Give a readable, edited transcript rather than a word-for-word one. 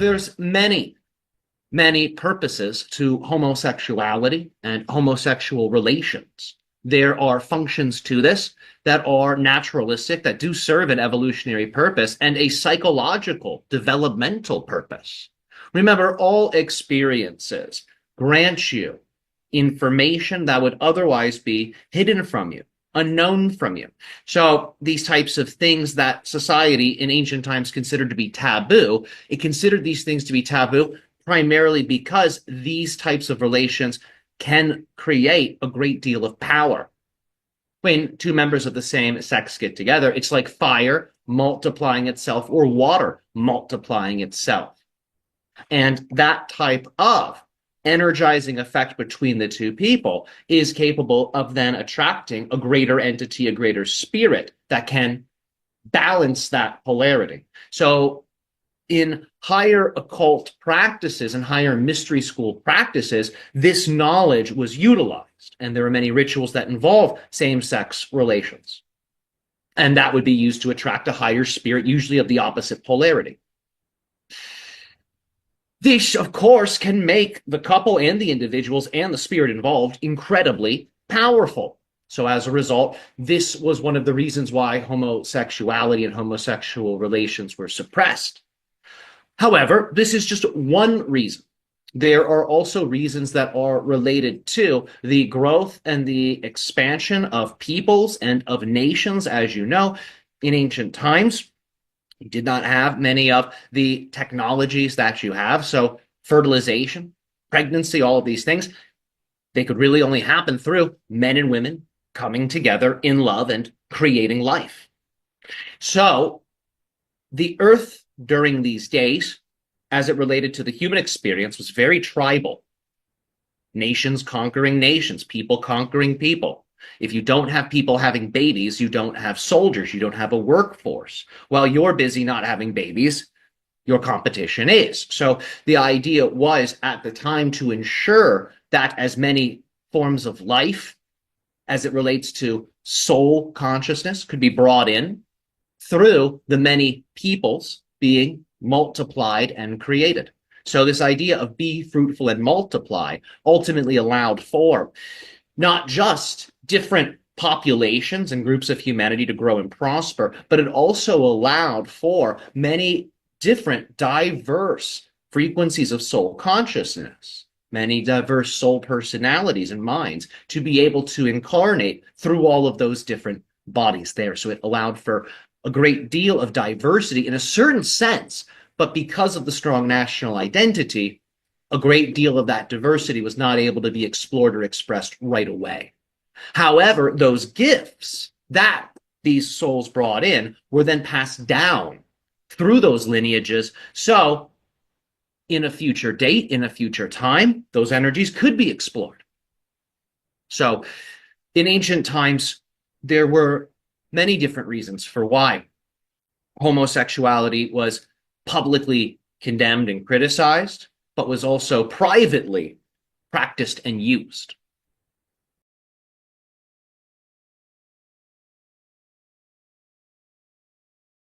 there's many purposes to homosexuality and homosexual relations. There are functions to this that are naturalistic, that do serve an evolutionary purpose, and a psychological, developmental purpose. Remember, all experiences grant you information that would otherwise be hidden from you, unknown from you. So these types of things that society in ancient times considered to be taboo, it considered these things to be taboo primarily because these types of relations can create a great deal of power. When two members of the same sex get together, it's like fire multiplying itself or water multiplying itself. And that type of energizing effect between the two people is capable of then attracting a greater entity, a greater spirit that can balance that polarity. So in higher occult practices and higher mystery school practices, this knowledge was utilized, and there are many rituals that involve same-sex relations. And that would be used to attract a higher spirit, usually of the opposite polarity. This, of course, can make the couple and the individuals and the spirit involved incredibly powerful. So as a result, this was one of the reasons why homosexuality and homosexual relations were suppressed. However, this is just one reason. There are also reasons that are related to the growth and the expansion of peoples and of nations. As you know, in ancient times, you did not have many of the technologies that you have. So fertilization, pregnancy, all of these things, they could really only happen through men and women coming together in love and creating life. So the earth during these days, as it related to the human experience, was very tribal. Nations conquering nations, people conquering people. If you don't have people having babies, you don't have soldiers, you don't have a workforce. While you're busy not having babies, your competition is. So the idea was at the time to ensure that as many forms of life as it relates to soul consciousness could be brought in through the many peoples being multiplied and created. So this idea of be fruitful and multiply ultimately allowed for not just different populations and groups of humanity to grow and prosper, but it also allowed for many different diverse frequencies of soul consciousness, many diverse soul personalities and minds to be able to incarnate through all of those different bodies there. So it allowed for a great deal of diversity in a certain sense, but because of the strong national identity, a great deal of that diversity was not able to be explored or expressed right away. However, those gifts that these souls brought in were then passed down through those lineages. So in a future date, in a future time, those energies could be explored. So in ancient times, there were many different reasons for why homosexuality was publicly condemned and criticized, but was also privately practiced and used.